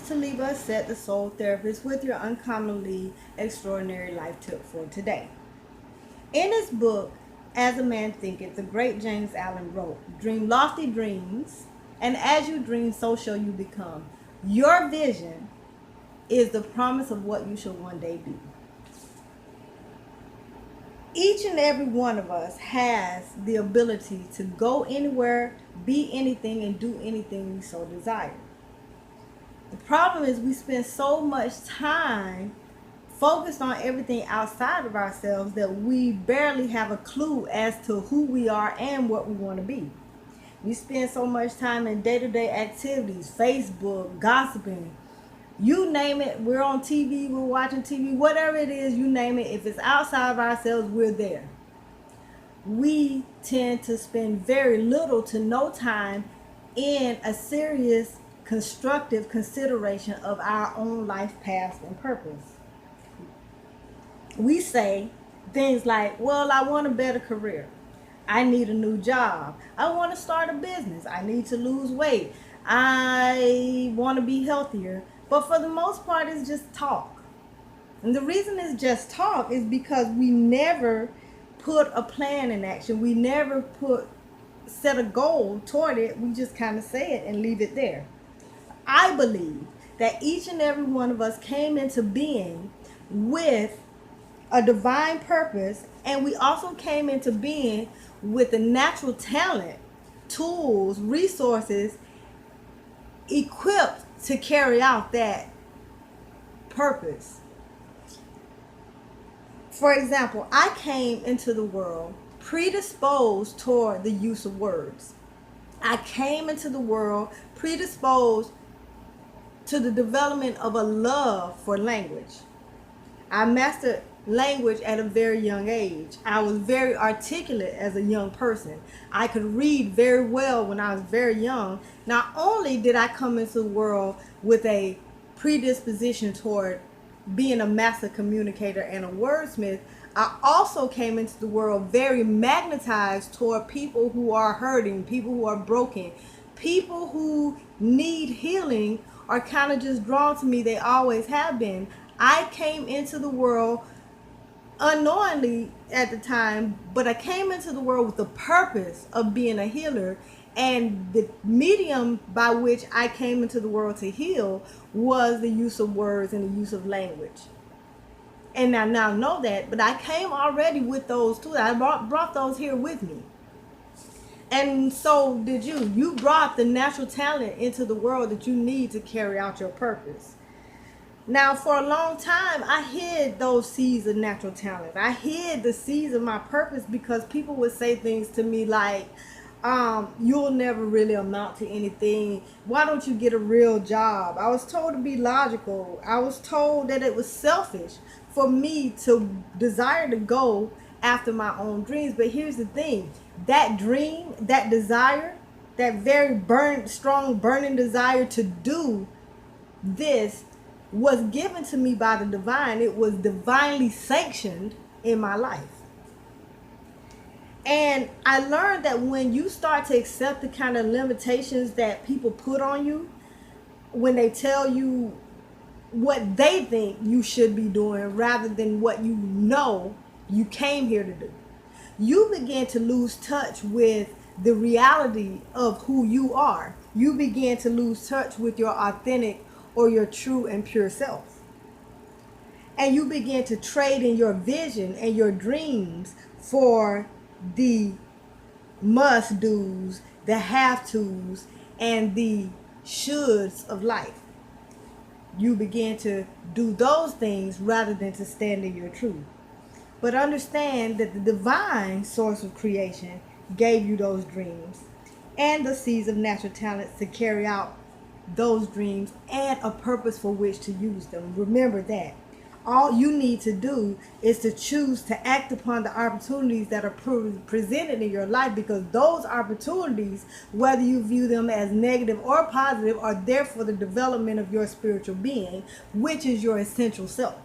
TalibahAset, the Soul Therapist, with your uncommonly extraordinary life tip for today. In his book, As a Man Thinketh, the great James Allen wrote, "Dream lofty dreams, and as you dream, so shall you become. Your vision is the promise of what you shall one day be." Each and every one of us has the ability to go anywhere, be anything, and do anything we so desire. The problem is we spend so much time focused on everything outside of ourselves that we barely have a clue as to who we are and what we want to be. We spend so much time in day-to-day activities, Facebook, gossiping, you name it. We're on TV, we're watching TV, whatever it is, you name it. If it's outside of ourselves, we're there. We tend to spend very little to no time in a serious, constructive consideration of our own life path and purpose. We say things like, well, I want a better career. I need a new job. I want to start a business. I need to lose weight. I want to be healthier. But for the most part, it's just talk. And the reason it's just talk is because we never put a plan in action. We never set a goal toward it. We just kind of say it and leave it there. I believe that each and every one of us came into being with a divine purpose, and we also came into being with a natural talent, tools, resources equipped to carry out that purpose. For example, I came into the world predisposed toward the use of words. I came into the world predisposed to the development of a love for language. I mastered language at a very young age. I was very articulate as a young person. I could read very well when I was very young. Not only did I come into the world with a predisposition toward being a master communicator and a wordsmith, I also came into the world very magnetized toward people who are hurting, people who are broken, people who need healing are kind of just drawn to me. They always have been. I came into the world unknowingly at the time, but I came into the world with the purpose of being a healer, and the medium by which I came into the world to heal was the use of words and the use of language. And I now know that, but I came already with those too. I brought those here with me. And so did you. You brought the natural talent into the world that you need to carry out your purpose. Now, for a long time, I hid those seeds of natural talent. I hid the seeds of my purpose because people would say things to me like, you'll never really amount to anything. Why don't you get a real job? I was told to be logical. I was told that it was selfish for me to desire to go after my own dreams. But here's the thing. That dream, that desire, that very strong burning desire to do this was given to me by the divine. It was divinely sanctioned in my life. And I learned that when you start to accept the kind of limitations that people put on you, when they tell you what they think you should be doing rather than what you know you came here to do, you begin to lose touch with the reality of who you are. You begin to lose touch with your authentic or your true and pure self. And you begin to trade in your vision and your dreams for the must-dos, the have-tos, and the shoulds of life. You begin to do those things rather than to stand in your truth. But understand that the divine source of creation gave you those dreams and the seeds of natural talents to carry out those dreams and a purpose for which to use them. Remember that. All you need to do is to choose to act upon the opportunities that are presented in your life, because those opportunities, whether you view them as negative or positive, are there for the development of your spiritual being, which is your essential self.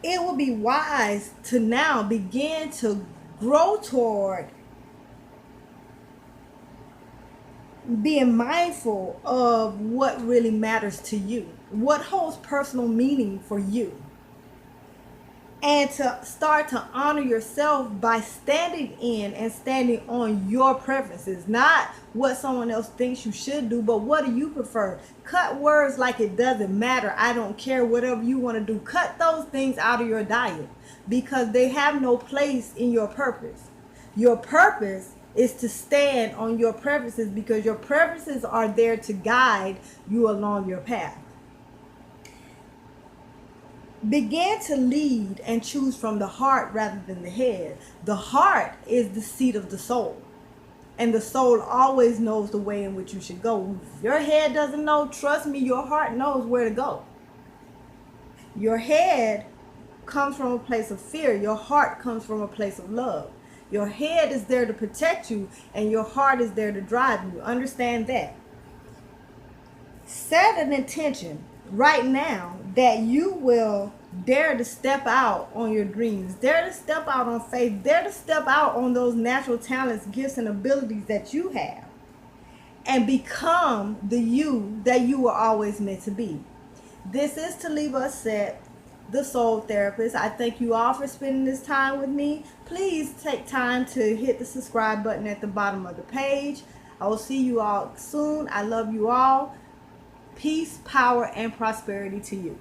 It will be wise to now begin to grow toward being mindful of what really matters to you, what holds personal meaning for you, and to start to honor yourself by standing in and standing on your preferences, not what someone else thinks you should do, but what do you prefer. Cut words like it doesn't matter, I don't care, whatever you want to do. Cut those things out of your diet because they have no place in your purpose. Your purpose is to stand on your preferences because your preferences are there to guide you along your path. Begin to lead and choose from the heart rather than the head. The heart is the seat of the soul, and the soul always knows the way in which you should go. If your head doesn't know, trust me, your heart knows where to go. Your head comes from a place of fear. Your heart comes from a place of love. Your head is there to protect you, and your heart is there to drive you. Understand that. Set an intention right now that you will dare to step out on your dreams, dare to step out on faith, dare to step out on those natural talents, gifts, and abilities that you have, and become the you that you were always meant to be. This is TalibahAset, the soul therapist. I thank you all for spending this time with me. Please take time to hit the subscribe button at the bottom of the page. I will see you all soon. I love you all. Peace, power, and prosperity to you.